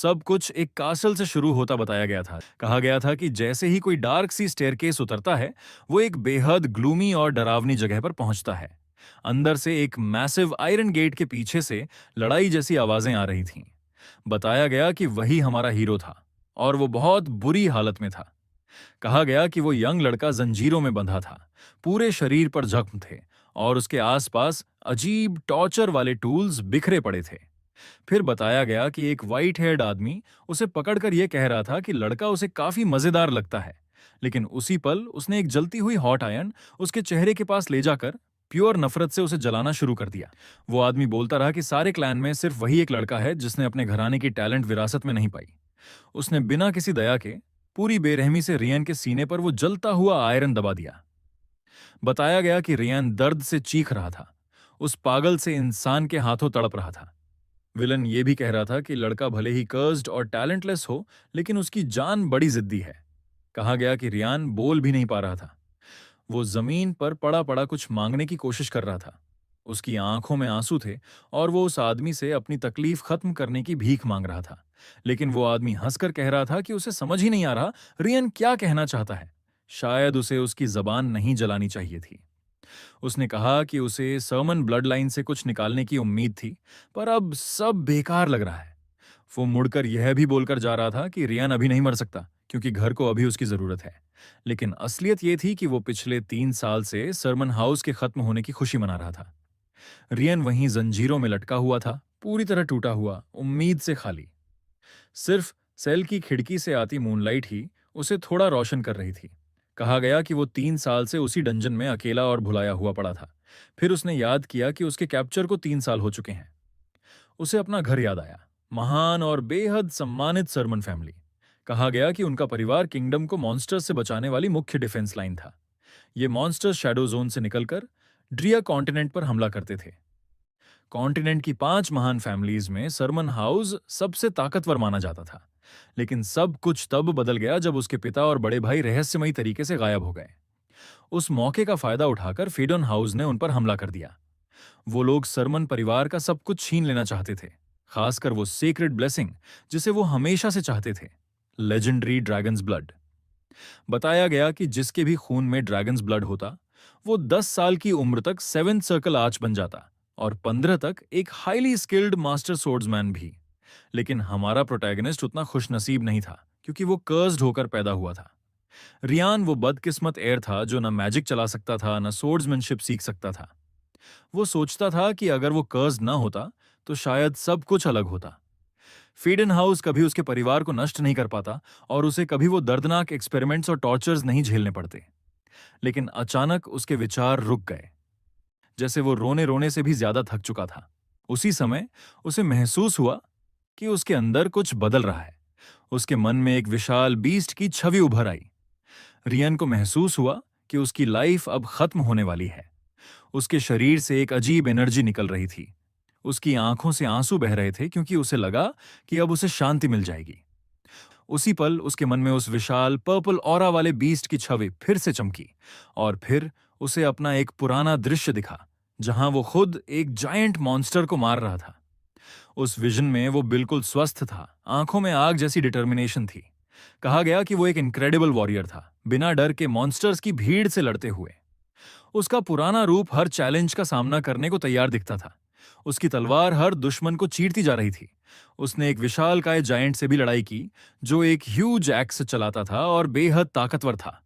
सब कुछ एक कासल से शुरू होता बताया गया था। कहा गया था कि जैसे ही कोई डार्क सी स्टेयरकेस उतरता है, वो एक बेहद ग्लूमी और डरावनी जगह पर पहुंचता है। अंदर से एक मैसिव आयरन गेट के पीछे से लड़ाई जैसी आवाजें आ रही थीं। बताया गया कि वही हमारा हीरो था और वो बहुत बुरी हालत में था। कहा गया कि वो यंग लड़का जंजीरों में बंधा था, पूरे शरीर पर जख्म थे और उसके आसपास अजीब टॉर्चर वाले टूल्स बिखरे पड़े थे। फिर बताया गया कि एक व्हाइट हेयर्ड आदमी उसे पकड़कर यह कह रहा था कि लड़का उसे काफी मजेदार लगता है, लेकिन उसी पल उसने एक जलती हुई हॉट आयरन उसके चेहरे के पास ले जाकर प्योर नफरत से उसे जलाना शुरू कर दिया। वो आदमी बोलता रहा कि सारे क्लैन में सिर्फ वही एक लड़का है जिसने अपने घराने की टैलेंट विरासत में नहीं पाई। उसने बिना किसी दया के पूरी बेरहमी से रियन के सीने पर वो जलता हुआ आयरन दबा दिया। बताया गया कि रियन दर्द से चीख रहा था, उस पागल से इंसान के हाथों तड़प रहा था। विलन ये भी कह रहा था कि लड़का भले ही कर्स्ड और टैलेंटलेस हो, लेकिन उसकी जान बड़ी जिद्दी है। कहा गया कि रियान बोल भी नहीं पा रहा था। वो जमीन पर पड़ा पड़ा कुछ मांगने की कोशिश कर रहा था। उसकी आंखों में आंसू थे और वो उस आदमी से अपनी तकलीफ खत्म करने की भीख मांग रहा था। लेकिन वो आदमी हंसकर कह रहा था कि उसे समझ ही नहीं आ रहा रियन क्या कहना चाहता है। शायद उसे उसकी जबान नहीं जलानी चाहिए थी। उसने कहा कि उसे सर्मन ब्लड लाइन से कुछ निकालने की उम्मीद थी, पर अब सब बेकार लग रहा है। वो मुड़कर यह भी बोलकर जा रहा था कि रियान अभी नहीं मर सकता क्योंकि घर को अभी उसकी जरूरत है। लेकिन असलियत यह थी कि वो पिछले 3 साल से सरमन हाउस के खत्म होने की खुशी मना रहा था। रियन वहीं जंजीरों में लटका हुआ था, पूरी तरह टूटा हुआ, उम्मीद से खाली। सिर्फ सेल की खिड़की से आती मूनलाइट ही उसे थोड़ा रोशन कर रही थी। कहा गया कि वो 3 साल से उसी डंजन में अकेला और भुलाया हुआ पड़ा था। फिर उसने याद किया कि उसके कैप्चर को 3 साल हो चुके हैं। उसे अपना घर याद आया, महान और बेहद सम्मानित सरमन फैमिली। कहा गया कि उनका परिवार किंगडम को मॉन्स्टर्स से बचाने वाली मुख्य डिफेंस लाइन था। ये मॉन्स्टर्स शैडो जोन से निकलकर ड्रिया कॉन्टिनेंट पर हमला करते थे। कॉन्टिनेंट की 5 महान फैमिलीज में सरमन हाउस सबसे ताकतवर माना जाता था। लेकिन सब कुछ तब बदल गया जब उसके पिता और बड़े भाई रहस्यमयी तरीके से गायब हो गए। उस मौके का फायदा उठाकर फेडन हाउस ने उन पर हमला कर दिया। वो लोग सरमन परिवार का सब कुछ छीन लेना चाहते थे, खासकर वो सीक्रेट ब्लेसिंग जिसे वो हमेशा से चाहते थे, लेजेंडरी ड्रैगन्स ब्लड। बताया गया कि जिसके भी खून में ड्रैगन्स ब्लड होता, वो 10 साल की उम्र तक 7th सर्कल आर्च बन जाता और 15 तक एक हाईली स्किल्ड मास्टर सोर्ड्समैन भी। लेकिन हमारा प्रोटैगनिस्ट उतना खुशनसीब नहीं था क्योंकि वो कर्स्ड होकर पैदा हुआ था। रियान वो बदकिस्मत एयर था जो न मैजिक चला सकता था, न सोर्ड्समैनशिप सीख सकता था। वो सोचता था कि अगर वो कर्ज ना होता तो शायद सब कुछ अलग होता। फीडन हाउस कभी उसके परिवार को नष्ट नहीं कर पाता और उसे कभी वो दर्दनाक एक्सपेरिमेंट्स और टॉर्चर्स नहीं झेलने पड़ते। लेकिन अचानक उसके विचार रुक गए, जैसे वो रोने रोने से भी ज्यादा थक चुका था। उसी समय उसे महसूस हुआ कि उसके अंदर कुछ बदल रहा है। उसके मन में एक विशाल बीस्ट की छवि उभर आई। रियन को महसूस हुआ कि उसकी लाइफ अब खत्म होने वाली है। उसके शरीर से एक अजीब एनर्जी निकल रही थी। उसकी आंखों से आंसू बह रहे थे क्योंकि उसे लगा कि अब उसे शांति मिल जाएगी। उसी पल उसके मन में उस विशाल पर्पल ऑरा वाले बीस्ट की छवि फिर से चमकी और फिर उसे अपना एक पुराना दृश्य दिखा जहां वो खुद एक जायंट मॉन्स्टर को मार रहा था। उस विजन में वो बिल्कुल स्वस्थ था, आंखों में आग जैसी डिटर्मिनेशन थी। कहा गया कि वो एक इनक्रेडिबल वॉरियर था, बिना डर के मॉन्स्टर्स की भीड़ से लड़ते हुए। उसका पुराना रूप हर चैलेंज का सामना करने को तैयार दिखता था। उसकी तलवार हर दुश्मन को चीरती जा रही थी। उसने एक विशालकाय जायंट से भी लड़ाई की जो एक ह्यूज एक्स चलाता था और बेहद ताकतवर था।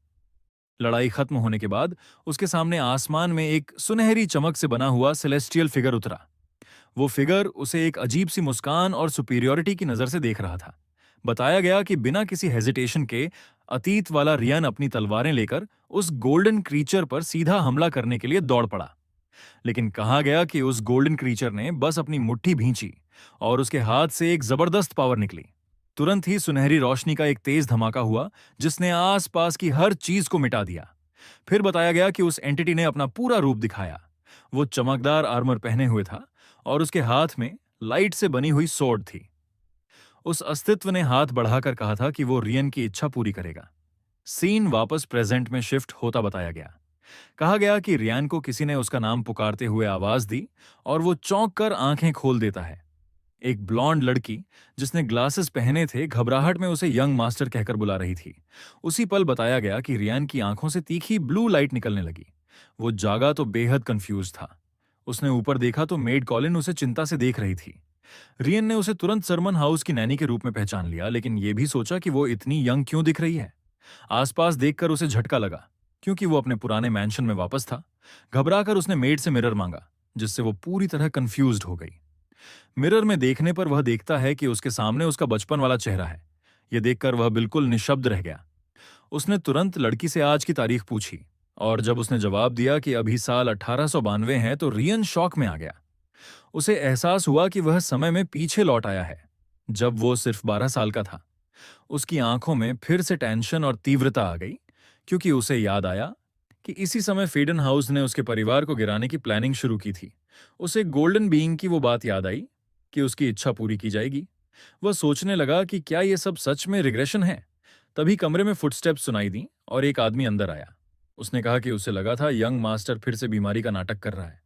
लड़ाई खत्म होने के बाद उसके सामने आसमान में एक सुनहरी चमक से बना हुआ सेलेस्टियल फिगर उतरा। वो फिगर उसे एक अजीब सी मुस्कान और सुपीरियॉरिटी की नजर से देख रहा था। बताया गया कि बिना किसी हेजिटेशन के अतीत वाला रियन अपनी तलवारें लेकर उस गोल्डन क्रीचर पर सीधा हमला करने के लिए दौड़ पड़ा। लेकिन कहा गया कि उस गोल्डन क्रीचर ने बस अपनी मुट्ठी भींची और उसके हाथ से एक जबरदस्त पावर निकली। तुरंत ही सुनहरी रोशनी का एक तेज धमाका हुआ जिसने आसपास की हर चीज को मिटा दिया। फिर बताया गया कि उस एंटिटी ने अपना पूरा रूप दिखाया। वो चमकदार आर्मर पहने हुए था और उसके हाथ में लाइट से बनी हुई सोर्ड थी। उस अस्तित्व ने हाथ बढ़ाकर कहा था कि वो रियन की इच्छा पूरी करेगा। सीन वापस प्रेजेंट में शिफ्ट होता बताया गया। कहा गया कि रियान को किसी ने उसका नाम पुकारते हुए आवाज दी और वो चौंक कर आंखें खोल देता है। एक ब्लॉन्ड लड़की जिसने ग्लासेस पहने थे घबराहट में उसे यंग मास्टर कहकर बुला रही थी। उसी पल बताया गया कि रियान की आंखों से तीखी ब्लू लाइट निकलने लगी। वो जागा तो बेहद कंफ्यूज था। उसने ऊपर देखा तो मेड कॉलिन उसे चिंता से देख रही थी। रियन ने उसे तुरंत सरमन हाउस की नैनी के रूप में पहचान लिया, लेकिन यह भी सोचा कि वो इतनी यंग क्यों दिख रही है। आसपास देखकर उसे झटका लगा, क्योंकि वो अपने पुराने मैंशन में वापस था। घबराकर उसने मेड से मिरर मांगा, जिससे वो पूरी तरह कंफ्यूज्ड हो गई। मिरर में देखने पर वह देखता है कि उसके सामने उसका बचपन वाला चेहरा है। यह देखकर वह बिल्कुल निशब्द रह गया। उसने तुरंत लड़की से आज की तारीख पूछी, और जब उसने जवाब दिया कि अभी साल 1892 है, तो रियन शॉक में आ गया। उसे एहसास हुआ कि वह समय में पीछे लौट आया है, जब वो सिर्फ 12 साल का था। उसकी आंखों में फिर से टेंशन और तीव्रता आ गई, क्योंकि उसे याद आया कि इसी समय फेडन हाउस ने उसके परिवार को गिराने की प्लानिंग शुरू की थी। उसे गोल्डन बीइंग की वो बात याद आई कि उसकी इच्छा पूरी की जाएगी। वह सोचने लगा कि क्या ये सब सच में रिग्रेशन है। तभी कमरे में फुटस्टेप्स सुनाई दी और एक आदमी अंदर आया। उसने कहा कि उसे लगा था यंग मास्टर फिर से बीमारी का नाटक कर रहा है।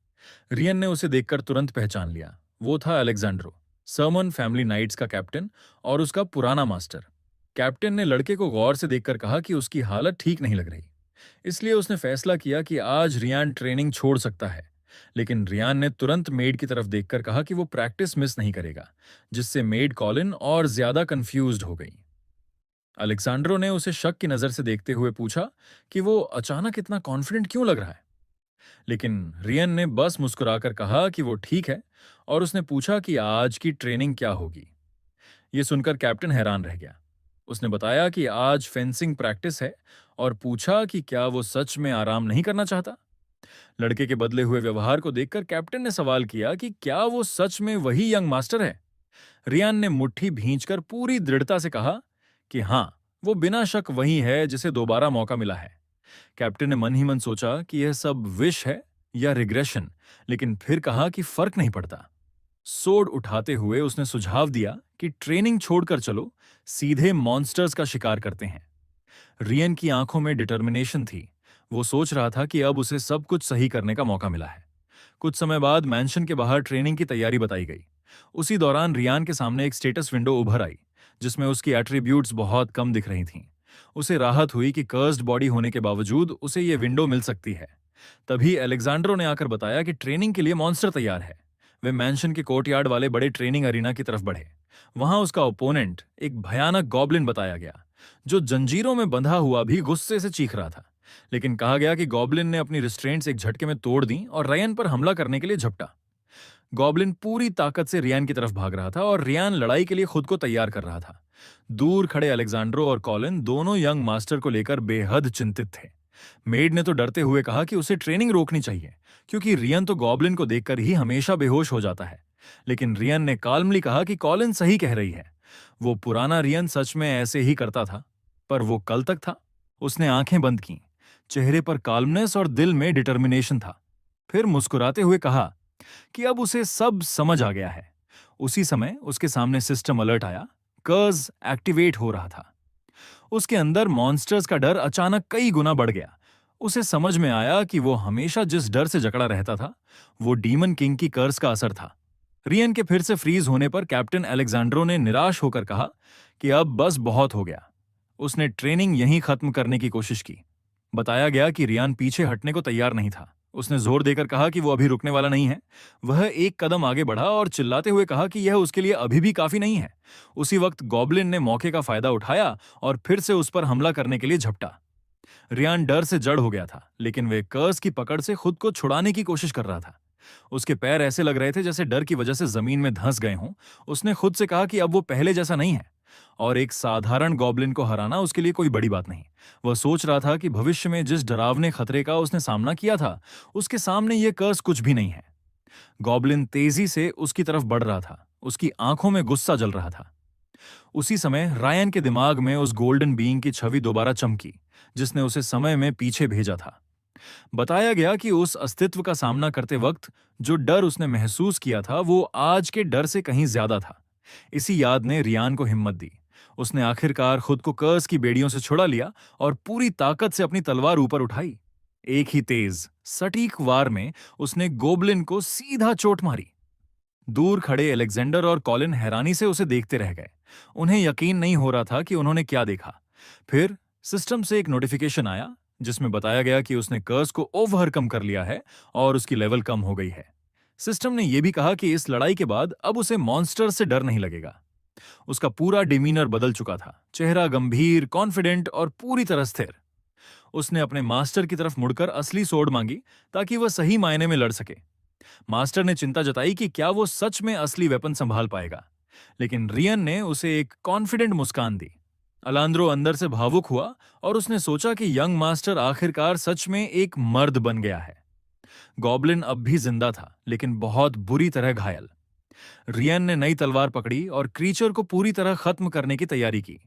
रियन ने उसे देखकर तुरंत पहचान लिया। वो था अलेक्जेंड्रो, सर्मन फैमिली नाइट्स का कैप्टन और उसका पुराना मास्टर। कैप्टन ने लड़के को गौर से देखकर कहा कि उसकी हालत ठीक नहीं लग रही। इसलिए उसने फैसला किया कि आज रियान ट्रेनिंग छोड़ सकता है। लेकिन रियान ने तुरंत मेड की तरफ देखकर कहा कि वो प्रैक्टिस मिस नहीं करेगा, जिससे मेड कॉलिन और ज्यादा कंफ्यूज्ड हो गई। अलेक्सांड्रो ने उसे शक की नजर से देखते हुए पूछा कि वो अचानक इतना कॉन्फिडेंट क्यों लग रहा है। लेकिन रियन ने बस मुस्कुराकर कहा कि वो ठीक है, और उसने पूछा कि आज की ट्रेनिंग क्या होगी। ये सुनकर कैप्टन हैरान रह गया। उसने बताया कि आज फेंसिंग प्रैक्टिस है, और पूछा कि क्या वो सच में आराम नहीं करना चाहता। लड़के के बदले हुए व्यवहार को देखकर कैप्टन ने सवाल किया कि क्या वो सच में वही यंग मास्टर है। रियान ने मुट्ठी भींचकर पूरी दृढ़ता से कहा कि हाँ, वो बिना शक वही है जिसे दोबारा मौका मिला है। कैप्टन ने मन ही मन सोचा कि यह सब विश है या रिग्रेशन, लेकिन फिर कहा कि फर्क नहीं पड़ता। सोड उठाते हुए उसने सुझाव दिया कि ट्रेनिंग छोड़कर चलो, सीधे मॉन्स्टर्स का शिकार करते हैं। रियन की आंखों में डिटर्मिनेशन थी। वो सोच रहा था कि अब उसे सब कुछ सही करने का मौका मिला है। कुछ समय बाद मैंशन के बाहर ट्रेनिंग की तैयारी बताई गई। उसी दौरान रियान के सामने एक स्टेटस विंडो उभर आई, जिसमें उसकी एट्रीब्यूट्स बहुत कम दिख रही थीं। उसे राहत हुई कि कर्स्ड बॉडी होने के बावजूद उसे ये विंडो मिल सकती है। तभी अलेक्जेंड्रो ने आकर बताया कि ट्रेनिंग के लिए मॉन्स्टर तैयार है। वे मैंशन के कोर्टयार्ड वाले बड़े ट्रेनिंग अरीना की तरफ बढ़े। वहां उसका ओपोनेंट एक भयानक गॉब्लिन बताया गया, जो जंजीरों में बंधा हुआ भी गुस्से से चीख रहा था। लेकिन कहा गया कि गॉब्लिन ने अपनी रिस्ट्रेंट्स एक झटके में तोड़ दी और रयन पर हमला करने के लिए झपटा। गॉब्लिन पूरी ताकत से रियान की तरफ भाग रहा था, और रियान लड़ाई के लिए खुद को तैयार कर रहा था। दूर खड़े अलेक्जेंड्रो और कॉलिन दोनों यंग मास्टर को लेकर बेहद चिंतित थे। मेड ने तो डरते हुए कहा कि उसे ट्रेनिंग रोकनी चाहिए, क्योंकि रियन तो गॉब्लिन को देखकर ही हमेशा बेहोश हो जाता है। लेकिन रियन ने काल्मली कहा कि कॉलिन सही कह रही है। वो पुराना रियन सच में ऐसे ही करता था, पर वो कल तक था। उसने आंखें बंद की। चेहरे पर काल्मनेस और दिल में डिटर्मिनेशन था। फिर मुस्कुराते हुए कहा कि अब उसे सब समझ आ गया है। उसी समय उसके सामने सिस्टम अलर्ट आया। कर्स एक्टिवेट हो रहा था। उसके अंदर मॉन्स्टर्स का डर अचानक कई गुना बढ़ गया। उसे समझ में आया कि वो हमेशा जिस डर से जकड़ा रहता था, वो डीमन किंग की कर्स का असर था। रियन के फिर से फ्रीज होने पर कैप्टन अलेक्जेंड्रो ने निराश होकर कहा कि अब बस बहुत हो गया। उसने ट्रेनिंग यहीं खत्म करने की कोशिश की। बताया गया कि रियान पीछे हटने को तैयार नहीं था। उसने जोर देकर कहा कि वो अभी रुकने वाला नहीं है। वह एक कदम आगे बढ़ा और चिल्लाते हुए कहा कि यह उसके लिए अभी भी काफी नहीं है। उसी वक्त गॉब्लिन ने मौके का फायदा उठाया और फिर से उस पर हमला करने के लिए झपटा। रियान डर से जड़ हो गया था, लेकिन वे कर्स की पकड़ से खुद को छुड़ाने की कोशिश कर रहा था। उसके पैर ऐसे लग रहे थे जैसे डर की वजह से जमीन में धंस गए हों। उसने खुद से कहा कि अब वो पहले जैसा नहीं है, और एक साधारण गॉब्लिन को हराना उसके लिए कोई बड़ी बात नहीं। वह सोच रहा था कि भविष्य में जिस डरावने खतरे का उसने सामना किया था, उसके सामने यह कर्स कुछ भी नहीं है। गॉब्लिन तेजी से उसकी तरफ बढ़ रहा था। उसकी आंखों में गुस्सा जल रहा था। उसी समय रायन के दिमाग में उस गोल्डन बीइंग की छवि दोबारा चमकी, जिसने उसे समय में पीछे भेजा था। बताया गया कि उस अस्तित्व का सामना करते वक्त जो डर उसने महसूस किया था, वो आज के डर से कहीं ज्यादा था। इसी याद ने रियान को हिम्मत दी। उसने आखिरकार खुद को कर्स की बेड़ियों से छुड़ा लिया और पूरी ताकत से अपनी तलवार ऊपर उठाई। एक ही तेज, सटीक वार में उसने गोबलिन को सीधा चोट मारी। दूर खड़े एलेक्जेंडर और कॉलिन हैरानी से उसे देखते रह गए। उन्हें यकीन नहीं हो रहा था कि उन्होंने क्या देखा। फिर सिस्टम से एक नोटिफिकेशन आया जिसमें बताया गया कि उसने कर्स को ओवरकम कर लिया है और उसकी लेवल कम हो गई है। सिस्टम ने यह भी कहा कि इस लड़ाई के बाद अब उसे मॉन्स्टर से डर नहीं लगेगा। उसका पूरा डिमीनर बदल चुका था, चेहरा गंभीर, कॉन्फिडेंट और पूरी तरह स्थिर। उसने अपने मास्टर की तरफ मुड़कर असली सोड मांगी ताकि वह सही मायने में लड़ सके। मास्टर ने चिंता जताई कि क्या वो सच में असली वेपन संभाल पाएगा, लेकिन रियन ने उसे एक कॉन्फिडेंट मुस्कान दी। अलांद्रो अंदर से भावुक हुआ और उसने सोचा कि यंग मास्टर आखिरकार सच में एक मर्द बन गया है। गॉब्लिन अब भी जिंदा था, लेकिन बहुत बुरी तरह घायल। रियन ने नई तलवार पकड़ी और क्रीचर को पूरी तरह खत्म करने की तैयारी की।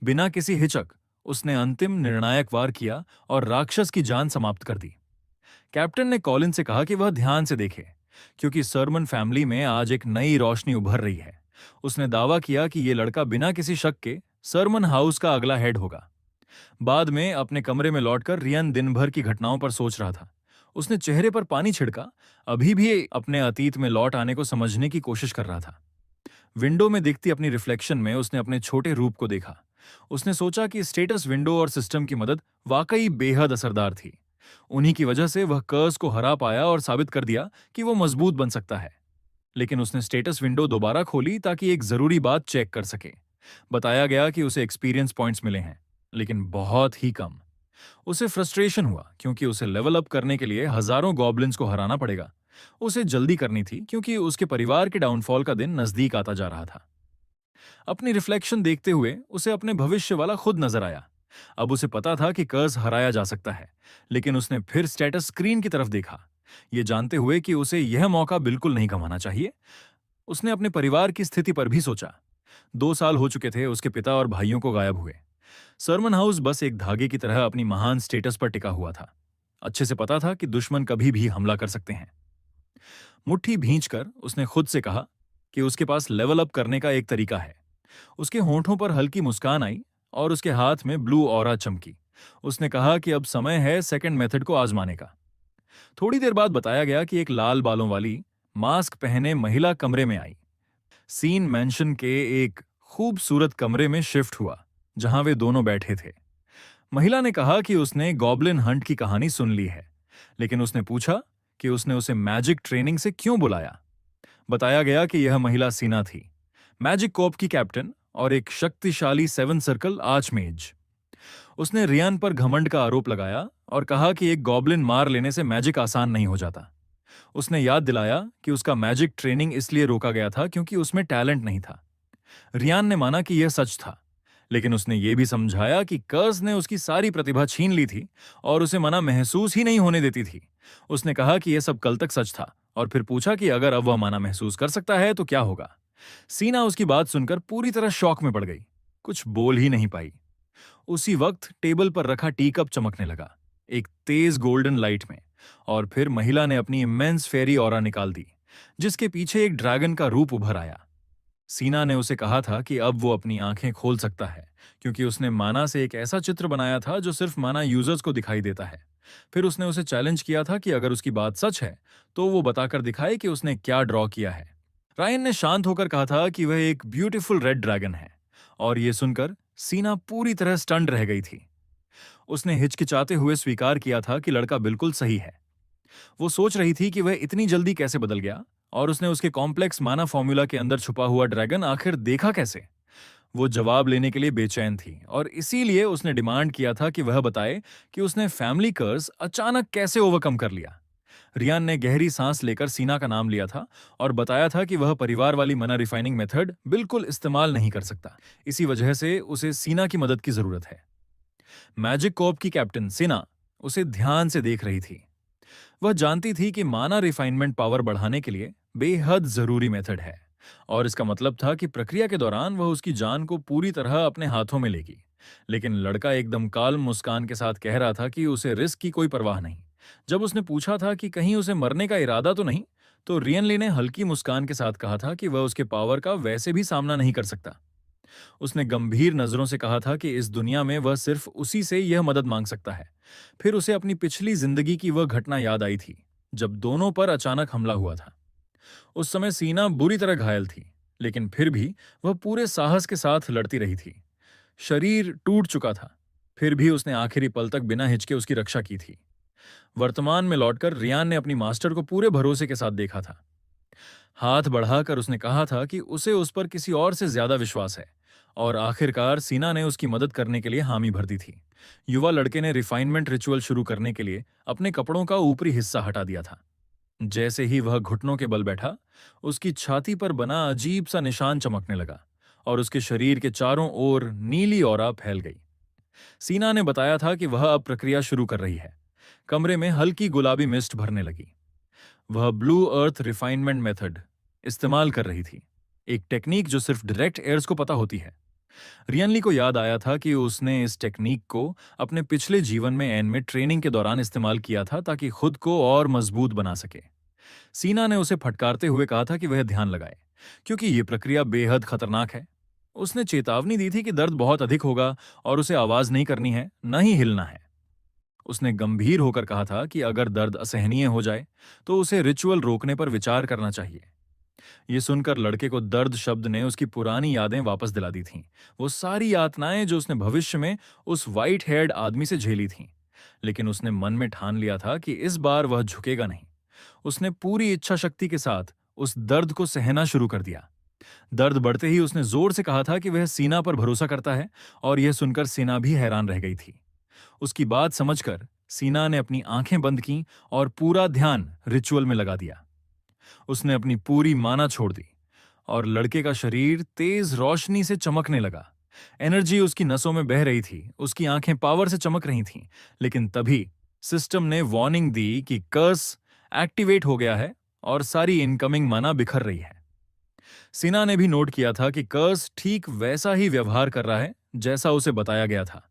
बिना किसी हिचक उसने अंतिम निर्णायक वार किया और राक्षस की जान समाप्त कर दी। कैप्टन ने कॉलिन से कहा कि वह ध्यान से देखे, क्योंकि सरमन फैमिली में आज एक नई रोशनी उभर रही है। उसने दावा किया कि यह लड़का बिना किसी शक के सरमन हाउस का अगला हेड होगा। बाद में अपने कमरे में लौटकर रियन दिन भर की घटनाओं पर सोच रहा था। उसने चेहरे पर पानी छिड़का, अभी भी अपने अतीत में लौट आने को समझने की कोशिश कर रहा था। विंडो में दिखती अपनी रिफ्लेक्शन में उसने अपने छोटे रूप को देखा। उसने सोचा कि स्टेटस विंडो और सिस्टम की मदद वाकई बेहद असरदार थी। उन्हीं की वजह से वह कर्स को हरा पाया और साबित कर दिया कि वो मजबूत बन सकता है। लेकिन उसने स्टेटस विंडो दोबारा खोली ताकि एक जरूरी बात चेक कर सके। बताया गया कि उसे एक्सपीरियंस पॉइंट्स मिले हैं, लेकिन बहुत ही कम। उसे फ्रस्ट्रेशन हुआ क्योंकि उसे लेवल अप करने के लिए हजारों गॉब्लिन्स को हराना पड़ेगा। उसे जल्दी करनी थी क्योंकि उसके परिवार के डाउनफॉल का दिन नजदीक आता जा रहा था। अपनी रिफ्लेक्शन देखते हुए उसे अपने भविष्य वाला खुद नजर आया। अब उसे पता था कि कर्ज हराया जा सकता है, लेकिन उसने फिर स्टेटस स्क्रीन की तरफ देखा, ये जानते हुए कि उसे यह मौका बिल्कुल नहीं गंवाना चाहिए। उसने अपने परिवार की स्थिति पर भी सोचा। 2 साल हो चुके थे उसके पिता और भाइयों को गायब हुए। सरमन हाउस बस एक धागे की तरह अपनी महान स्टेटस पर टिका हुआ था। अच्छे से पता था कि दुश्मन कभी भी हमला कर सकते हैं। मुट्ठी भींचकर उसने खुद से कहा कि उसके पास लेवल अप करने का एक तरीका है। उसके होंठों पर हल्की मुस्कान आई और उसके हाथ में ब्लू ऑरा चमकी। उसने कहा कि अब समय है सेकंड मेथड को आजमाने का। थोड़ी देर बाद बताया गया कि एक लाल बालों वाली मास्क पहने महिला कमरे में आई। सीन मैंशन के एक खूबसूरत कमरे में शिफ्ट हुआ जहां वे दोनों बैठे थे। महिला ने कहा कि उसने गॉब्लिन हंट की कहानी सुन ली है, लेकिन उसने पूछा कि उसने उसे मैजिक ट्रेनिंग से क्यों बुलाया। बताया गया कि यह महिला सीना थी, मैजिक कॉर्प की कैप्टन और एक शक्तिशाली 7 सर्कल आर्चमेज। उसने रियान पर घमंड का आरोप लगाया और कहा कि एक गॉब्लिन मार लेने से मैजिक आसान नहीं हो जाता। उसने याद दिलाया कि उसका मैजिक ट्रेनिंग इसलिए रोका गया था क्योंकि उसमें टैलेंट नहीं था। रियान ने माना कि यह सच था, लेकिन उसने यह भी समझाया कि कर्स ने उसकी सारी प्रतिभा छीन ली थी और उसे मना महसूस ही नहीं होने देती थी। उसने कहा कि यह सब कल तक सच था और फिर पूछा कि अगर अब वह मना महसूस कर सकता है तो क्या होगा। सीना उसकी बात सुनकर पूरी तरह शॉक में पड़ गई, कुछ बोल ही नहीं पाई। उसी वक्त टेबल पर रखा टी कप चमकने लगा, एक तेज गोल्डन लाइट में, और फिर महिला ने अपनी इमेंस फेरी ऑरा निकाल दी, जिसके पीछे एक ड्रैगन का रूप उभर आया। सीना ने उसे कहा था कि अब वो अपनी आंखें खोल सकता है, क्योंकि उसने माना से एक ऐसा चित्र बनाया था जो सिर्फ माना यूजर्स को दिखाई देता है। फिर उसने उसे चैलेंज किया था कि अगर उसकी बात सच है तो वो बताकर दिखाए कि उसने क्या ड्रॉ किया है। रायन ने शांत होकर कहा था कि वह एक ब्यूटीफुल रेड ड्रैगन है, और यह सुनकर सीना पूरी तरह स्टन्ड रह गई थी। उसने हिचकिचाते हुए स्वीकार किया था कि लड़का बिल्कुल सही है। वो सोच रही थी कि वह इतनी जल्दी कैसे बदल गया, और उसने उसके कॉम्प्लेक्स माना फॉर्मूला के अंदर छुपा हुआ ड्रैगन आखिर देखा कैसे। वो जवाब लेने के लिए बेचैन थी और इसीलिए उसने डिमांड किया था कि वह बताए कि उसने फैमिली कर्स अचानक कैसे ओवरकम कर लिया। रियान ने गहरी सांस लेकर सीना का नाम लिया था और बताया था कि वह परिवार वाली मना रिफाइनिंग मेथड बिल्कुल इस्तेमाल नहीं कर सकता। इसी वजह से उसे सीना की मदद की जरूरत है। मैजिक कॉर्प की कैप्टन सीना उसे ध्यान से देख रही थी। वह जानती थी कि माना रिफाइनमेंट पावर बढ़ाने के लिए बेहद जरूरी मेथड है, और इसका मतलब था कि प्रक्रिया के दौरान वह उसकी जान को पूरी तरह अपने हाथों में लेगी। लेकिन लड़का एकदम काल्म मुस्कान के साथ कह रहा था कि उसे रिस्क की कोई परवाह नहीं। जब उसने पूछा था कि कहीं उसे मरने का इरादा तो नहीं, तो रियनली ने हल्की मुस्कान के साथ कहा था कि वह उसके पावर का वैसे भी सामना नहीं कर सकता। उसने गंभीर नजरों से कहा था कि इस दुनिया में वह सिर्फ उसी से यह मदद मांग सकता है। फिर उसे अपनी पिछली जिंदगी की वह घटना याद आई थी जब दोनों पर अचानक हमला हुआ था। उस समय सीना बुरी तरह घायल थी, लेकिन फिर भी वह पूरे साहस के साथ लड़ती रही थी। शरीर टूट चुका था, फिर भी उसने आखिरी पल तक बिना हिचके उसकी रक्षा की थी। वर्तमान में लौटकर रियान ने अपनी मास्टर को पूरे भरोसे के साथ देखा था। हाथ बढ़ाकर उसने कहा था कि उसे उस पर किसी और से ज्यादा विश्वास है, और आखिरकार सीना ने उसकी मदद करने के लिए हामी भर दी थी। युवा लड़के ने रिफाइनमेंट रिचुअल शुरू करने के लिए अपने कपड़ों का ऊपरी हिस्सा हटा दिया था। जैसे ही वह घुटनों के बल बैठा, उसकी छाती पर बना अजीब सा निशान चमकने लगा और उसके शरीर के चारों ओर नीली औरा फैल गई। सीना ने बताया था कि वह अब प्रक्रिया शुरू कर रही है। कमरे में हल्की गुलाबी मिस्ट भरने लगी। वह ब्लू अर्थ रिफाइनमेंट मेथड इस्तेमाल कर रही थी, एक टेक्निक जो सिर्फ डायरेक्ट एयर्स को पता होती है। रियनली को याद आया था कि उसने इस टेक्निक को अपने पिछले जीवन में एन में ट्रेनिंग के दौरान इस्तेमाल किया था ताकि खुद को और मजबूत बना सके। सीना ने उसे फटकारते हुए कहा था कि वह ध्यान लगाए, क्योंकि यह प्रक्रिया बेहद खतरनाक है। उसने चेतावनी दी थी कि दर्द बहुत अधिक होगा और उसे आवाज नहीं करनी है, न ही हिलना है। उसने गंभीर होकर कहा था कि अगर दर्द असहनीय हो जाए तो उसे रिचुअल रोकने पर विचार करना चाहिए। ये सुनकर लड़के को दर्द शब्द ने उसकी पुरानी यादें वापस दिला दी थीं। वो सारी यातनाएं जो उसने भविष्य में उस व्हाइट हेयर्ड आदमी से झेली थीं। लेकिन उसने मन में ठान लिया था कि इस बार वह झुकेगा नहीं। उसने पूरी इच्छा शक्ति के साथ उस दर्द को सहना शुरू कर दिया। दर्द बढ़ते ही उसने जोर से कहा था कि वह सीना पर भरोसा करता है, और यह सुनकर सीना भी हैरान रह गई थी। उसकी बात समझकर सीना ने अपनी आंखें बंद की और पूरा ध्यान रिचुअल में लगा दिया। उसने अपनी पूरी माना छोड़ दी और लड़के का शरीर तेज रोशनी से चमकने लगा। एनर्जी उसकी नसों में बह रही थी, उसकी आंखें पावर से चमक रही थीं। लेकिन तभी सिस्टम ने वार्निंग दी कि कर्स एक्टिवेट हो गया है और सारी इनकमिंग माना बिखर रही है। सिन्हा ने भी नोट किया था कि कर्स ठीक वैसा ही व्यवहार कर रहा है जैसा उसे बताया गया था,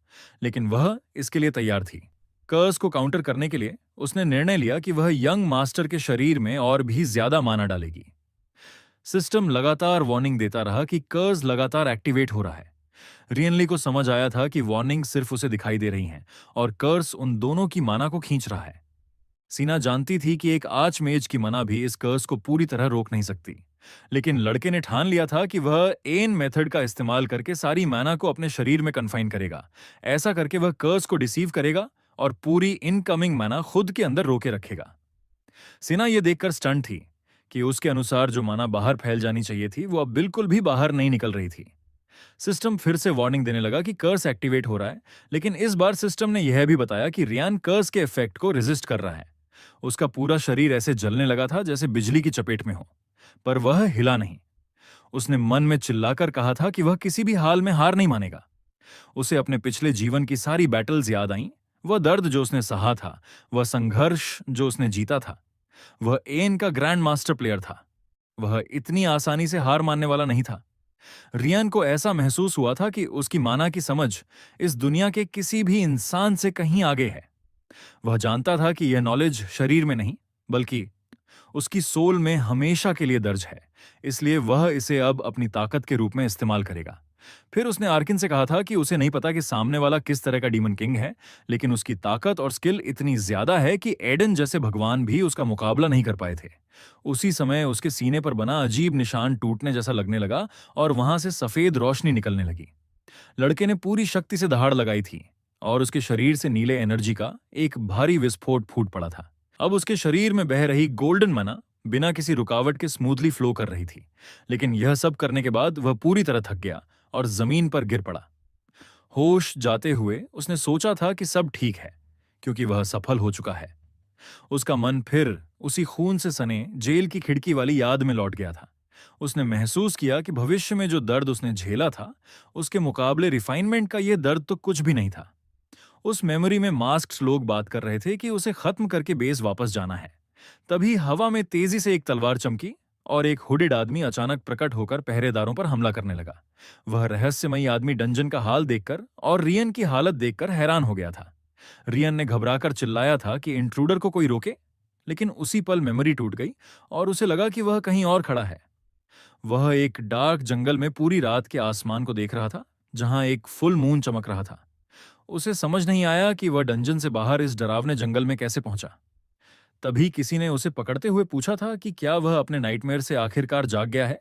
लेकिन वह इसके लिए तैयार थी। कर्स को काउंटर करने के लिए उसने निर्णय लिया कि वह यंग मास्टर के शरीर में और भी ज्यादा माना डालेगी। सिस्टम लगातार वार्निंग देता रहा कि कर्स लगातार एक्टिवेट हो रहा है। रियनली को समझ आया था कि वार्निंग सिर्फ उसे दिखाई दे रही हैं और कर्स उन दोनों की माना को खींच रहा है। सीना जानती थी कि एक आर्च मेज की मना भी इस कर्स को पूरी तरह रोक नहीं सकती, लेकिन लड़के ने ठान लिया था कि वह एन मेथड का इस्तेमाल करके सारी माना को अपने शरीर में कन्फाइन करेगा। ऐसा करके वह कर्स को डिसीव करेगा और पूरी इनकमिंग माना खुद के अंदर रोके रखेगा। सीना यह देखकर स्टंट थी कि उसके अनुसार जो माना बाहर फैल जानी चाहिए थी वो अब बिल्कुल भी बाहर नहीं निकल रही थी। सिस्टम फिर से वार्निंग देने लगा कि कर्स एक्टिवेट हो रहा है, लेकिन इस बार सिस्टम ने यह भी बताया कि रियान कर्स के इफेक्ट को रेजिस्ट कर रहा है। उसका पूरा शरीर ऐसे जलने लगा था जैसे बिजली की चपेट में हो, पर वह हिला नहीं। उसने मन में चिल्लाकर कहा था कि वह किसी भी हाल में हार नहीं मानेगा। उसे अपने पिछले जीवन की सारी बैटल्स याद आईं, वह दर्द जो उसने सहा था, वह संघर्ष जो उसने जीता था। वह एन का ग्रैंड मास्टर प्लेयर था। वह इतनी आसानी से हार मानने वाला नहीं था। रियान को ऐसा महसूस हुआ था कि उसकी माना की समझ इस दुनिया के किसी भी इंसान से कहीं आगे है। वह जानता था कि यह नॉलेज शरीर में नहीं, बल्कि उसकी सोल में हमेशा के लिए दर्ज है, इसलिए वह इसे अब अपनी ताकत के रूप में इस्तेमाल करेगा। फिर उसने आर्किन से कहा था कि उसे नहीं पता कि सामने वाला किस तरह का डीमन किंग है, लेकिन उसकी ताकत और स्किल इतनी ज्यादा है कि एडन जैसे भगवान भी उसका मुकाबला नहीं कर पाए थे। उसी समय उसके सीने पर बना अजीब निशान टूटने जैसा लगने लगा और वहां से सफेद रोशनी निकलने लगी। लड़के ने पूरी शक्ति से दहाड़ लगाई थी और उसके शरीर से नीले एनर्जी का एक भारी विस्फोट फूट पड़ा था। अब उसके शरीर में बह रही गोल्डन मना बिना किसी रुकावट के स्मूथली फ्लो कर रही थी, लेकिन यह सब करने के बाद वह पूरी तरह थक गया और जमीन पर गिर पड़ा। होश जाते हुए उसने सोचा था कि सब ठीक है, क्योंकि वह सफल हो चुका है। उसका मन फिर उसी खून से सने जेल की खिड़की वाली याद में लौट गया था। उसने महसूस किया कि भविष्य में जो दर्द उसने झेला था, उसके मुकाबले रिफाइनमेंट का यह दर्द तो कुछ भी नहीं था। उस मेमोरी में मास्क्ड लोग बात कर रहे थे कि उसे खत्म करके बेस वापस जाना है। तभी हवा में तेजी से एक तलवार चमकी और एक हुडेड आदमी अचानक प्रकट होकर पहरेदारों पर हमला करने लगा। वह रहस्यमयी आदमी डंजन का हाल देखकर और रियन की हालत देखकर हैरान हो गया था। रियन ने घबराकर चिल्लाया था कि इंट्रूडर को कोई रोके, लेकिन उसी पल मेमोरी टूट गई और उसे लगा कि वह कहीं और खड़ा है। वह एक डार्क जंगल में पूरी रात के आसमान को देख रहा था, जहां एक फुल मून चमक रहा था। उसे समझ नहीं आया कि वह डंजन से बाहर इस डरावने जंगल में कैसे पहुंचा। तभी किसी ने उसे पकड़ते हुए पूछा था कि क्या वह अपने नाइटमेयर से आखिरकार जाग गया है।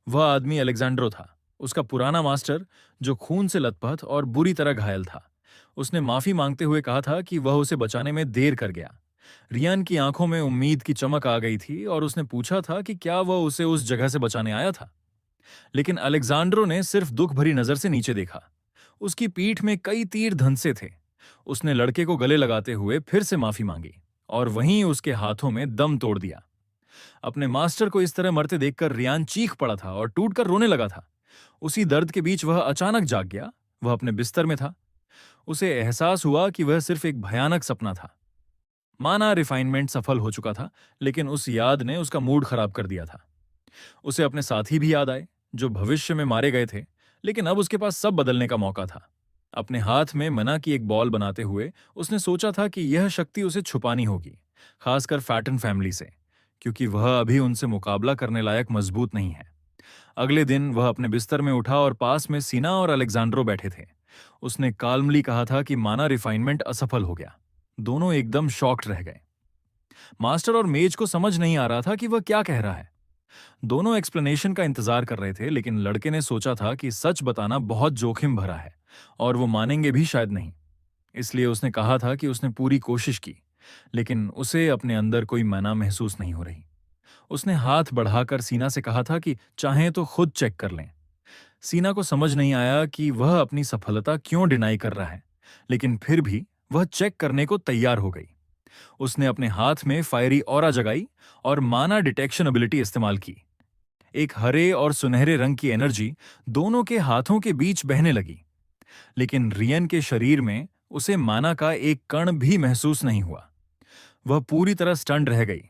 वह आदमी अलेक्जेंड्रो था, उसका पुराना मास्टर, जो खून से लथपथ और बुरी तरह घायल था। उसने माफी मांगते हुए कहा था कि वह उसे बचाने में देर कर गया। रियान की आंखों में उम्मीद की चमक आ गई थी और उसने पूछा था कि क्या वह उसे उस जगह से बचाने आया था। लेकिन अलेक्जेंड्रो ने सिर्फ दुख भरी नजर से नीचे देखा। उसकी पीठ में कई तीर धंसे थे। उसने लड़के को गले लगाते हुए फिर से माफी मांगी और वहीं उसके हाथों में दम तोड़ दिया। अपने मास्टर को इस तरह मरते देखकर रियान चीख पड़ा था और टूटकर रोने लगा था। उसी दर्द के बीच वह अचानक जाग गया। वह अपने बिस्तर में था। उसे एहसास हुआ कि वह सिर्फ एक भयानक सपना था। माना रिफाइनमेंट सफल हो चुका था, लेकिन उस याद ने उसका मूड खराब कर दिया था। उसे अपने साथी भी याद आए, जो भविष्य में मारे गए थे, लेकिन अब उसके पास सब बदलने का मौका था। अपने हाथ में मना की एक बॉल बनाते हुए उसने सोचा था कि यह शक्ति उसे छुपानी होगी, खासकर फैटन फैमिली से, क्योंकि वह अभी उनसे मुकाबला करने लायक मजबूत नहीं है। अगले दिन वह अपने बिस्तर में उठा और पास में सीना और अलेक्जेंड्रो बैठे थे। उसने काल्मली कहा था कि माना रिफाइनमेंट असफल हो गया। दोनों एकदम शॉक्ड रह गए। मास्टर और मेज को समझ नहीं आ रहा था कि वह क्या कह रहा है। दोनों एक्सप्लेनेशन का इंतजार कर रहे थे, लेकिन लड़के ने सोचा था कि सच बताना बहुत जोखिम भरा है और वो मानेंगे भी शायद नहीं। इसलिए उसने कहा था कि उसने पूरी कोशिश की, लेकिन उसे अपने अंदर कोई मना महसूस नहीं हो रही। उसने हाथ बढ़ाकर सीना से कहा था कि चाहें तो खुद चेक कर लें। सीना को समझ नहीं आया कि वह अपनी सफलता क्यों डिनाई कर रहा है, लेकिन फिर भी वह चेक करने को तैयार हो गई। उसने अपने हाथ में फायरी ऑरा जगाई और माना डिटेक्शन एबिलिटी इस्तेमाल की। एक हरे और सुनहरे रंग की एनर्जी दोनों के हाथों के बीच बहने लगी, लेकिन रियन के शरीर में उसे माना का एक कण भी महसूस नहीं हुआ। वह पूरी तरह स्टंड रह गई।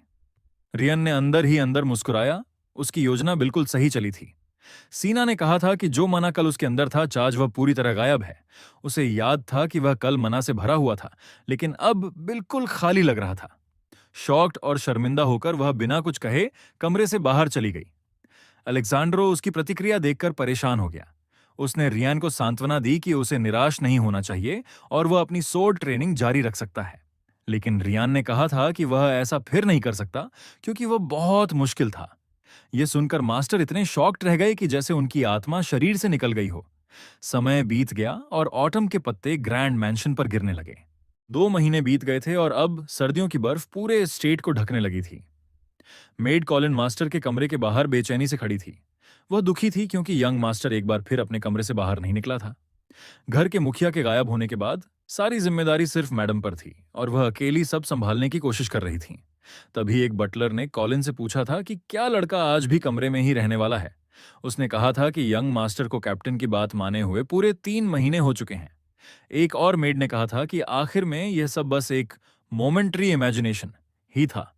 रियन ने अंदर ही अंदर मुस्कुराया। उसकी योजना बिल्कुल सही चली थी। सीना ने कहा था कि जो मना कल उसके अंदर था, आज वह पूरी तरह गायब है। उसे याद था कि वह कल मना से भरा हुआ था, लेकिन अब बिल्कुल खाली लग रहा था। शॉक्ड और शर्मिंदा होकर वह बिना कुछ कहे कमरे से बाहर चली गई। अलेक्जेंड्रो उसकी प्रतिक्रिया देखकर परेशान हो गया। उसने रियान को सांत्वना दी कि उसे निराश नहीं होना चाहिए और वह अपनी सोर्ड ट्रेनिंग जारी रख सकता है। लेकिन रियान ने कहा था कि वह ऐसा फिर नहीं कर सकता, क्योंकि वह बहुत मुश्किल था। यह सुनकर मास्टर इतने शॉक्ड रह गए कि जैसे उनकी आत्मा शरीर से निकल गई हो। समय बीत गया और ऑटम के पत्ते ग्रैंड मैंशन पर गिरने लगे। 2 महीने बीत गए थे और अब सर्दियों की बर्फ पूरे स्टेट को ढकने लगी थी। मेड कॉलिन मास्टर के कमरे के बाहर बेचैनी से खड़ी थी। वह दुखी थी क्योंकि यंग मास्टर एक बार फिर अपने कमरे से बाहर नहीं निकला था। घर के मुखिया के गायब होने के बाद सारी जिम्मेदारी सिर्फ मैडम पर थी और वह अकेली सब संभालने की कोशिश कर रही थी। तभी एक बटलर ने कॉलिन से पूछा था कि क्या लड़का आज भी कमरे में ही रहने वाला है। उसने कहा था कि यंग मास्टर को कैप्टन की बात माने हुए पूरे 3 महीने हो चुके हैं। एक और मेड ने कहा था कि आखिर में यह सब बस एक मोमेंट्री इमेजिनेशन ही था।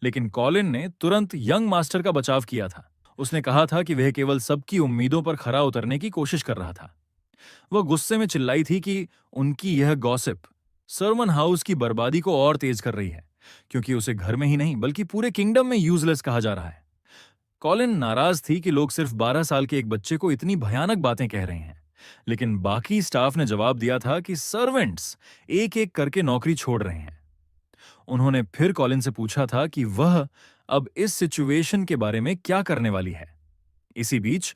लेकिन कॉलिन ने तुरंत यंग मास्टर का बचाव किया था। उसने कहा था कि वह केवल सबकी उम्मीदों पर खरा उतरने की कोशिश कर रहा था। वह गुस्से में चिल्लाई थी कि उनकी यह गॉसिप सर्वन हाउस की बर्बादी को और तेज कर रही है, क्योंकि उसे घर में ही नहीं बल्कि पूरे किंगडम में यूजलेस कहा जा रहा है। कॉलिन नाराज थी कि लोग सिर्फ 12 साल के एक बच्चे को इतनी भयानक बातें कह रहे हैं, लेकिन बाकी स्टाफ ने जवाब दिया था कि सर्वेंट्स एक एक करके नौकरी छोड़ रहे हैं। उन्होंने फिर कॉलिन से पूछा था कि वह अब इस सिचुएशन के बारे में क्या करने वाली है। इसी बीच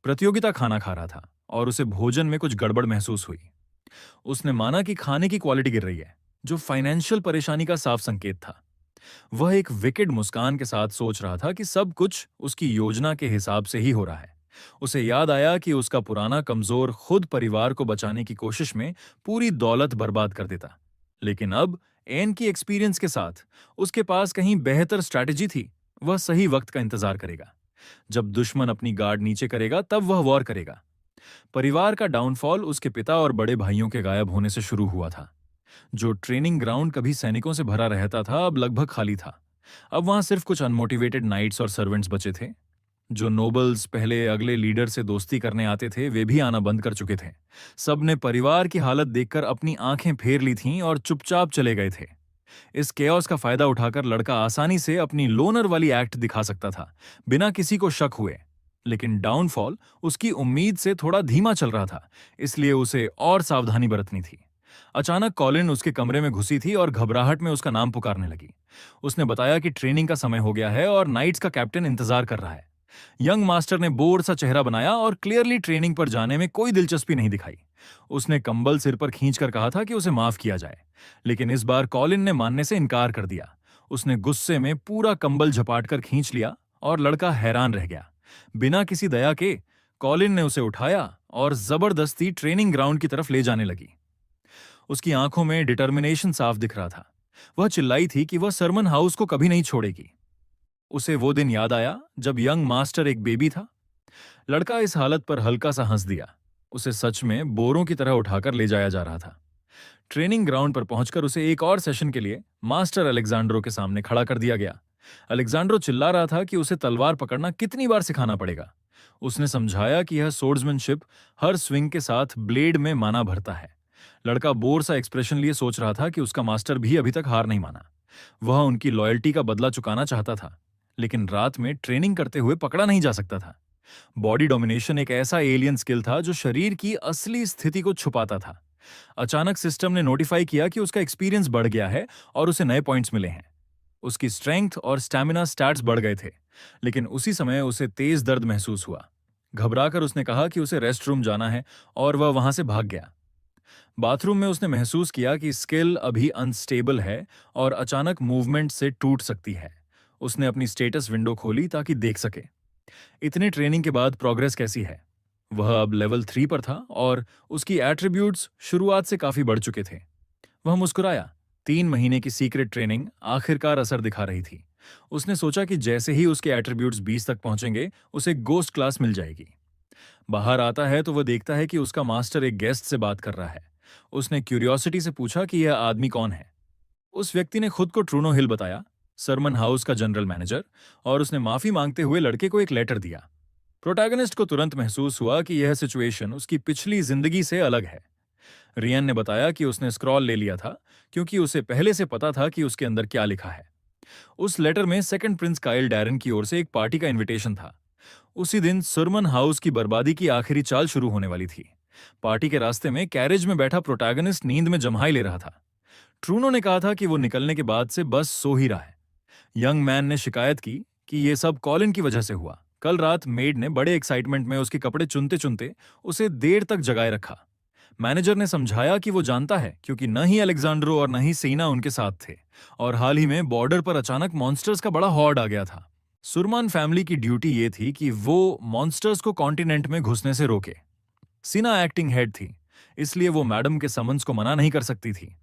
प्रतियोगिता खाना खा रहा था और उसे भोजन में कुछ गड़बड़ महसूस हुई। उसने माना कि खाने की क्वालिटी गिर रही है, जो फाइनेंशियल परेशानी का साफ संकेत था। वह एक विकेड मुस्कान के साथ सोच रहा था कि सब कुछ उसकी योजना के हिसाब से ही हो रहा है। उसे याद आया कि उसका पुराना कमजोर खुद परिवार को बचाने की कोशिश में पूरी दौलत बर्बाद कर देता, लेकिन अब एन की एक्सपीरियंस के साथ उसके पास कहीं बेहतर स्ट्रैटेजी थी। वह सही वक्त का इंतजार करेगा। जब दुश्मन अपनी गार्ड नीचे करेगा तब वह वॉर करेगा। परिवार का डाउनफॉल उसके पिता और बड़े भाइयों के गायब होने से शुरू हुआ था। जो ट्रेनिंग ग्राउंड कभी सैनिकों से भरा रहता था, अब लगभग खाली था। अब वहां सिर्फ कुछ अनमोटिवेटेड नाइट्स और सर्वेंट्स बचे थे। जो नोबल्स पहले अगले लीडर से दोस्ती करने आते थे, वे भी आना बंद कर चुके थे। सबने परिवार की हालत देखकर अपनी आंखें फेर ली थीं और चुपचाप चले गए थे। इस केओस का फायदा उठाकर लड़का आसानी से अपनी लोनर वाली एक्ट दिखा सकता था, बिना किसी को शक हुए। लेकिन डाउनफॉल उसकी उम्मीद से थोड़ा धीमा चल रहा था, इसलिए उसे और सावधानी बरतनी थी। अचानक कॉलिन उसके कमरे में घुसी थी और घबराहट में उसका नाम पुकारने लगी। उसने बताया कि ट्रेनिंग का समय हो गया है और नाइट्स का कैप्टन इंतजार कर रहा है। यंग मास्टर ने बोर सा चेहरा बनाया और क्लियरली ट्रेनिंग पर जाने में कोई दिलचस्पी नहीं दिखाई। उसने कंबल सिर पर खींचकर कहा था कि उसे माफ किया जाए, लेकिन इस बार कॉलिन ने मानने से इनकार कर दिया। उसने गुस्से में पूरा कंबल झपाटकर खींच लिया और लड़का हैरान रह गया। बिना किसी दया के कॉलिन ने उसे उठाया और जबरदस्ती ट्रेनिंग ग्राउंड की तरफ ले जाने लगी। उसकी आंखों में डिटर्मिनेशन साफ दिख रहा था। वह चिल्लाई थी कि वह सरमन हाउस को कभी नहीं छोड़ेगी। उसे वो दिन याद आया जब यंग मास्टर एक बेबी था। लड़का इस हालत पर हल्का सा हंस दिया। उसे सच में बोरों की तरह उठाकर ले जाया जा रहा था। ट्रेनिंग ग्राउंड पर पहुंचकर उसे एक और सेशन के लिए मास्टर अलेक्जेंड्रो के सामने खड़ा कर दिया गया। अलेक्जेंड्रो चिल्ला रहा था कि उसे तलवार पकड़ना कितनी बार सिखाना पड़ेगा। उसने समझाया कि यह सोर्ड्समैनशिप हर स्विंग के साथ ब्लेड में माना भरता है। लड़का बोर सा एक्सप्रेशन लिए सोच रहा था कि उसका मास्टर भी अभी तक हार नहीं माना। वह उनकी लॉयल्टी का बदला चुकाना चाहता था, लेकिन रात में ट्रेनिंग करते हुए पकड़ा नहीं जा सकता था। बॉडी डोमिनेशन एक ऐसा एलियन स्किल था जो शरीर की असली स्थिति को छुपाता था। अचानक सिस्टम ने नोटिफाई किया कि उसका एक्सपीरियंस बढ़ गया है और उसे नए पॉइंट्स मिले हैं। उसकी स्ट्रेंथ और स्टैमिना स्टैट्स बढ़ गए थे, लेकिन उसी समय उसे तेज दर्द महसूस हुआ। घबराकर उसने कहा कि उसे रेस्ट रूम जाना है और वह वहां से भाग गया। बाथरूम में उसने महसूस किया कि स्किल अभी अनस्टेबल है और अचानक मूवमेंट से टूट सकती है। उसने अपनी स्टेटस विंडो खोली ताकि देख सके इतनी ट्रेनिंग के बाद प्रोग्रेस कैसी है। वह अब लेवल 3 पर था और उसकी एट्रीब्यूट्स शुरुआत से काफी बढ़ चुके थे। वह मुस्कुराया। 3 महीने की सीक्रेट ट्रेनिंग आखिरकार असर दिखा रही थी। उसने सोचा कि जैसे ही उसके एट्रीब्यूट्स 20 तक पहुंचेंगे उसे गोस्ट क्लास मिल जाएगी। बाहर आता है तो वह देखता है कि उसका मास्टर एक गेस्ट से बात कर रहा है। उसने क्यूरियोसिटी से पूछा कि यह आदमी कौन है। उस व्यक्ति ने खुद को ट्रूनो हिल बताया, सरमन हाउस का जनरल मैनेजर, और उसने माफी मांगते हुए लड़के को एक लेटर दिया। प्रोटैगनिस्ट को तुरंत महसूस हुआ कि यह सिचुएशन उसकी पिछली जिंदगी से अलग है। रियन ने बताया कि उसने स्क्रॉल ले लिया था क्योंकि उसे पहले से पता था कि उसके अंदर क्या लिखा है। उस लेटर में सेकंड प्रिंस काइल डैरन की ओर से एक पार्टी का इनविटेशन था। उसी दिन सरमन हाउस की बर्बादी की आखिरी चाल शुरू होने वाली थी। पार्टी के रास्ते में कैरेज में बैठा प्रोटैगनिस्ट नींद में जम्हाई ले रहा था। ट्रूनो ने कहा था कि वो निकलने के बाद से बस सो ही रहा है। यंग मैन ने शिकायत की कि ये सब कॉलिन की वजह से हुआ। कल रात मेड ने बड़े एक्साइटमेंट में उसके कपड़े चुनते चुनते उसे देर तक जगाए रखा। मैनेजर ने समझाया कि वो जानता है क्योंकि न ही अलेक्जेंड्रो और न ही सीना उनके साथ थे, और हाल ही में बॉर्डर पर अचानक मॉन्स्टर्स का बड़ा हॉर्ड आ गया था। सुरमान फैमिली की ड्यूटी ये थी कि वो मॉन्स्टर्स को कॉन्टिनेंट में घुसने से रोके। सीना एक्टिंग हेड थी, इसलिए वो मैडम के समन्स को मना नहीं कर सकती थी।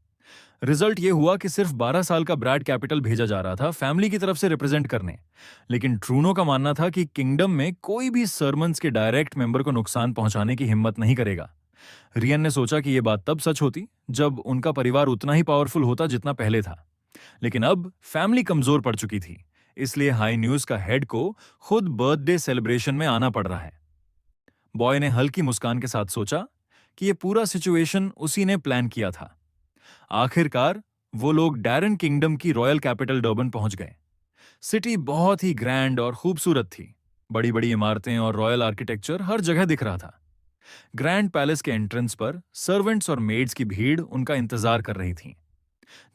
रिजल्ट ये हुआ कि सिर्फ 12 साल का ब्रैड कैपिटल भेजा जा रहा था फैमिली की तरफ से रिप्रेजेंट करने, लेकिन ट्रूनो का मानना था कि किंगडम में कोई भी सरमन्स के डायरेक्ट मेंबर को नुकसान पहुंचाने की हिम्मत नहीं करेगा। रियन ने सोचा कि यह बात तब सच होती जब उनका परिवार उतना ही पावरफुल होता जितना पहले था, लेकिन अब फैमिली कमजोर पड़ चुकी थी, इसलिए हाई न्यूज का हेड को खुद बर्थडे सेलिब्रेशन में आना पड़ रहा है। बॉय ने हल्की मुस्कान के साथ सोचा कि यह पूरा सिचुएशन उसी ने प्लान किया था। आखिरकार वो लोग डैरन किंगडम की रॉयल कैपिटल डर्बन पहुंच गए। सिटी बहुत ही ग्रैंड और खूबसूरत थी। बड़ी बड़ी इमारतें और रॉयल आर्किटेक्चर हर जगह दिख रहा था। ग्रैंड पैलेस के एंट्रेंस पर सर्वेंट्स और मेड्स की भीड़ उनका इंतजार कर रही थी।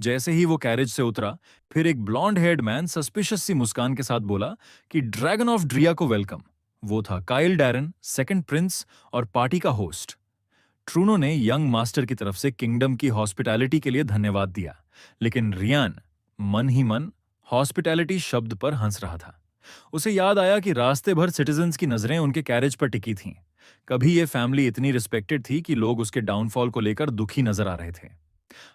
जैसे ही वो कैरेज से उतरा, फिर एक ब्लॉन्ड हेड मैन सस्पिशियस सी मुस्कान के साथ बोला कि ड्रैगन ऑफ ड्रिया को वेलकम। वो था काइल डैरन, सेकंड प्रिंस और पार्टी का होस्ट। ट्रूनो ने यंग मास्टर की तरफ से किंगडम की हॉस्पिटैलिटी के लिए धन्यवाद दिया, लेकिन रियान मन ही मन हॉस्पिटैलिटी शब्द पर हंस रहा था। उसे याद आया कि रास्ते भर सिटीजन्स की नजरें उनके कैरेज पर टिकी थीं। कभी ये फैमिली इतनी रिस्पेक्टेड थी कि लोग उसके डाउनफॉल को लेकर दुखी नजर आ रहे थे।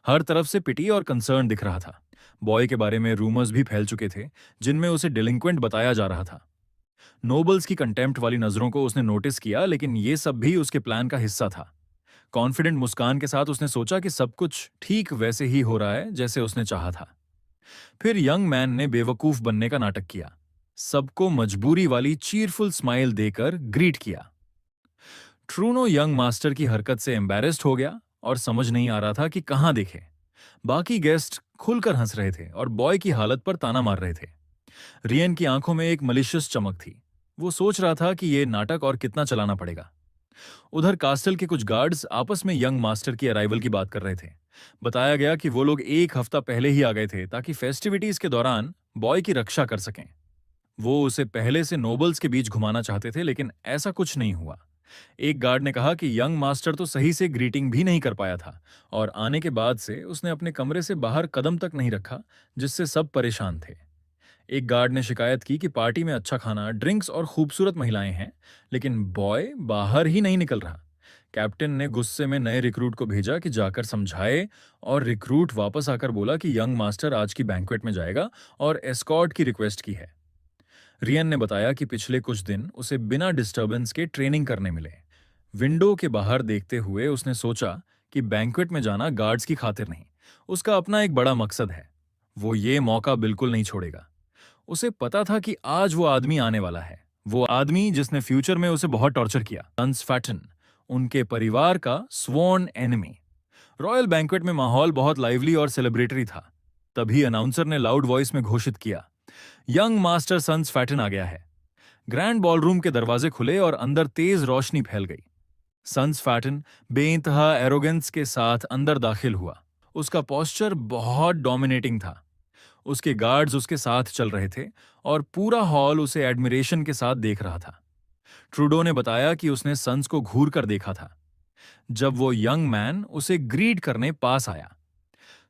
हर तरफ से पिटी और कंसर्न दिख रहा था। बॉय के बारे में रूमर्स भी फैल चुके थे, जिनमें उसे डिलिंक्वेंट बताया जा रहा था। नोबल्स की कंटेम्प्ट वाली नजरों को उसने नोटिस किया, लेकिन ये सब भी उसके प्लान का हिस्सा था। कॉन्फिडेंट मुस्कान के साथ उसने सोचा कि सब कुछ ठीक वैसे ही हो रहा है जैसे उसने चाहा था। फिर यंग मैन ने बेवकूफ बनने का नाटक किया। सबको मजबूरी वाली चीरफुल स्माइल देकर ग्रीट किया। ट्रूनो यंग मास्टर की हरकत से एम्बैरेस्ड हो गया और समझ नहीं आ रहा था कि कहां देखे। बाकी गेस्ट खुलकर हंस रहे थे और बॉय की हालत पर ताना मार रहे थे। रियन की आंखों में एक मलिशियस चमक थी। वो सोच रहा था कि यह नाटक और कितना चलाना पड़ेगा। उधर कास्टल के कुछ गार्ड्स आपस में यंग मास्टर की अराइवल की बात कर रहे थे। बताया गया कि वो लोग एक हफ्ता पहले ही आ गए थे ताकि फेस्टिविटीज के दौरान बॉय की रक्षा कर सकें। वो उसे पहले से नोबल्स के बीच घुमाना चाहते थे, लेकिन ऐसा कुछ नहीं हुआ। एक गार्ड ने कहा कि यंग मास्टर तो सही से ग्रीटिंग भी नहीं कर पाया था और आने के बाद से उसने अपने कमरे से बाहर कदम तक नहीं रखा, जिससे सब परेशान थे। एक गार्ड ने शिकायत की कि पार्टी में अच्छा खाना, ड्रिंक्स और खूबसूरत महिलाएं हैं, लेकिन बॉय बाहर ही नहीं निकल रहा। कैप्टन ने गुस्से में नए रिक्रूट को भेजा कि जाकर समझाए, और रिक्रूट वापस आकर बोला कि यंग मास्टर आज की बैंक्वेट में जाएगा और एस्कॉर्ट की रिक्वेस्ट की है। रियन ने बताया कि पिछले कुछ दिन उसे बिना डिस्टरबेंस के ट्रेनिंग करने मिले। विंडो के बाहर देखते हुए उसने सोचा कि बैंक्वेट में जाना गार्ड्स की खातिर नहीं, उसका अपना एक बड़ा मकसद है। वो ये मौका बिल्कुल नहीं छोड़ेगा। उसे पता था कि आज वो आदमी आने वाला है, वो आदमी जिसने फ्यूचर में उसे बहुत टॉर्चर किया। सन्स फैटन, उनके परिवार का स्वॉर्न एनिमी। रॉयल बैंक्वेट में माहौल बहुत लाइवली और सेलिब्रेटरी था। तभी अनाउंसर ने लाउड वॉइस में घोषित किया, यंग मास्टर सन्स फैटन आ गया है। ग्रैंड बॉलरूम के दरवाजे खुले और अंदर तेज रोशनी फैल गई। सन्स फैटन बेइंतहा एरोगेंस के साथ अंदर दाखिल हुआ। उसका पोस्चर बहुत डोमिनेटिंग था। उसके गार्ड्स उसके साथ चल रहे थे और पूरा हॉल उसे एडमिरेशन के साथ देख रहा था। ट्रूडो ने बताया कि उसने सन्स को घूर कर देखा था जब वो यंग मैन उसे ग्रीट करने पास आया।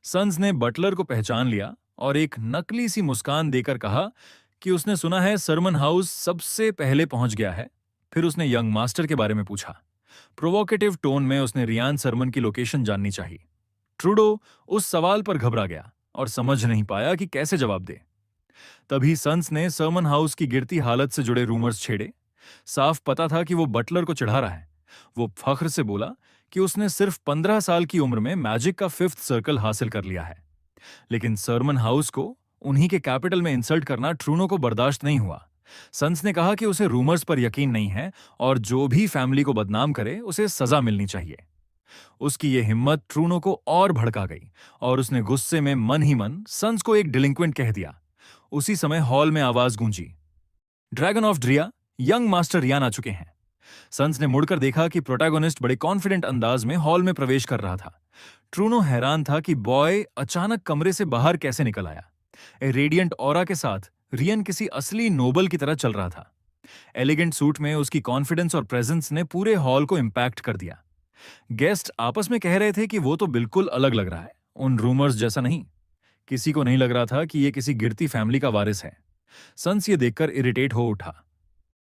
सन्स ने बटलर को पहचान लिया और एक नकली सी मुस्कान देकर कहा कि उसने सुना है सरमन हाउस सबसे पहले पहुंच गया है। फिर उसने यंग मास्टर के बारे में पूछा। प्रोवोकेटिव टोन में उसने रियान सरमन की लोकेशन जाननी चाहिए। ट्रूडो उस सवाल पर घबरा गया और समझ नहीं पाया कि कैसे जवाब दे। तभी सन्स ने सरमन हाउस की गिरती हालत से जुड़े रूमर्स छेड़े। साफ पता था कि वो बटलर को चिढ़ा रहा है। वो फख्र से बोला कि उसने सिर्फ 15 साल की उम्र में मैजिक का 5th सर्कल हासिल कर लिया है। लेकिन सरमन हाउस को उन्हीं के कैपिटल में इंसल्ट करना ट्रूनो को बर्दाश्त नहीं हुआ। सन्स ने कहा कि उसे रूमर्स पर यकीन नहीं है और जो भी फैमिली को बदनाम करे उसे सजा मिलनी चाहिए। उसकी ये हिम्मत ट्रूनो को और भड़का गई और उसने गुस्से में मन ही मन सन्स को एक डिलिंक्वेंट कह दिया। उसी समय हॉल में आवाज गूंजी, ड्रैगन ऑफ ड्रिया, यंग मास्टर रियान आ चुके हैं। सन्स ने मुड़कर देखा कि प्रोटैगोनिस्ट बड़े कॉन्फिडेंट अंदाज में हॉल में प्रवेश कर रहा था। ट्रूनो हैरान था कि बॉय अचानक कमरे से बाहर कैसे निकल आया। रेडिएंट ऑरा के साथ रियन किसी असली नोबल की तरह चल रहा था। एलिगेंट सूट में उसकी कॉन्फिडेंस और प्रेजेंस ने पूरे हॉल को इंपैक्ट कर दिया। गेस्ट आपस में कह रहे थे कि वो तो बिल्कुल अलग लग रहा है, उन रूमर्स जैसा नहीं। किसी को नहीं लग रहा था कि ये किसी गिरती फैमिली का वारिस है। सन्स ये देखकर इरिटेट हो उठा।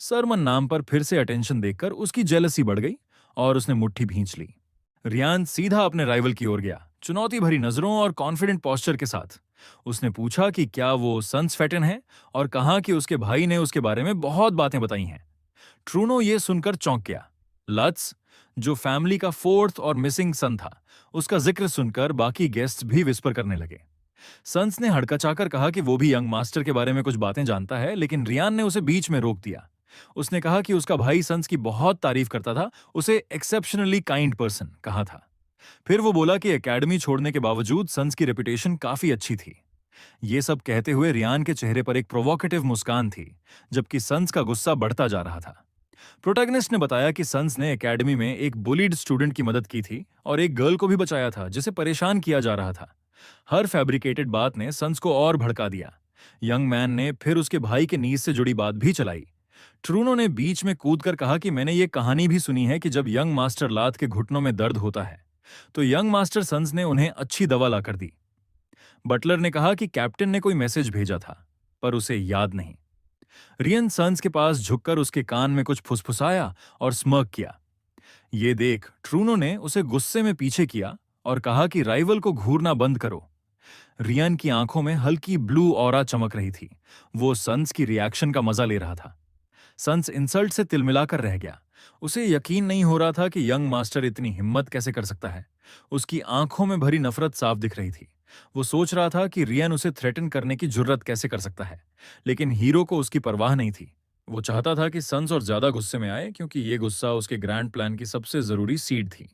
सरमन नाम पर फिर से अटेंशन देखकर उसकी जेलसी बढ़ गई और उसने मुट्ठी भींच ली। रियान सीधा अपने राइवल की ओर गया, चुनौती भरी नजरों और कॉन्फिडेंट पोस्चर के साथ। उसने पूछा कि क्या वो सन्स फैटन है और कहा कि उसके भाई ने उसके बारे में बहुत बातें बताई हैं। ट्रूनो ये सुनकर चौंक गया। लट्स, जो फैमिली का 4th और मिसिंग सन था, उसका जिक्र सुनकर बाकी गेस्ट्स भी विस्पर करने लगे। सन्स ने हड़कचाकर कहा कि वो भी यंग मास्टर के बारे में कुछ बातें जानता है, लेकिन रियान ने उसे बीच में रोक दिया। उसने कहा कि उसका भाई सन्स की बहुत तारीफ करता था, उसे एक्सेप्शनली काइंड पर्सन कहा था। फिर वो बोला कि एकेडमी छोड़ने के बावजूद सन्स की रेपुटेशन काफी अच्छी थी। ये सब कहते हुए रियान के चेहरे पर एक प्रोवोकेटिव मुस्कान थी, जबकि सन्स का गुस्सा बढ़ता जा रहा था। प्रोटैगनिस्ट ने बताया कि सन्स ने एकेडमी में एक बुलीड स्टूडेंट की मदद की थी और एक गर्ल को भी बचाया था जिसे परेशान किया जा रहा था। हर फैब्रिकेटेड बात ने सन्स को और भड़का दिया। यंग मैन ने फिर उसके भाई के नीज से जुड़ी बात भी चलाई। ट्रूनो ने बीच में कूदकर कहा कि मैंने ये कहानी भी सुनी है कि जब यंग मास्टर लात के घुटनों में दर्द होता है तो यंग मास्टर सन्स ने उन्हें अच्छी दवा लाकर दी। बटलर ने कहा कि कैप्टन ने कोई मैसेज भेजा था, पर उसे याद नहीं। रियन सन्स के पास झुककर उसके कान में कुछ फुसफुसाया और स्मर्क किया। ये देख ट्रूनो ने उसे गुस्से में पीछे किया और कहा कि राइवल को घूरना बंद करो। रियन की आंखों में हल्की ब्लू ऑरा चमक रही थी। वो सन्स की रिएक्शन का मजा ले रहा था। सन्स इंसल्ट से तिलमिलाकर रह गया। उसे यकीन नहीं हो रहा था कि यंग मास्टर इतनी हिम्मत कैसे कर सकता है। उसकी आंखों में भरी नफरत साफ दिख रही थी। वो सोच रहा था कि रियन उसे थ्रेटन करने की जुर्रत कैसे कर सकता है, लेकिन हीरो को उसकी परवाह नहीं थी। वो चाहता था कि सन्स और ज्यादा गुस्से में आए, क्योंकि ये गुस्सा उसके ग्रैंड प्लान की सबसे जरूरी सीड थी।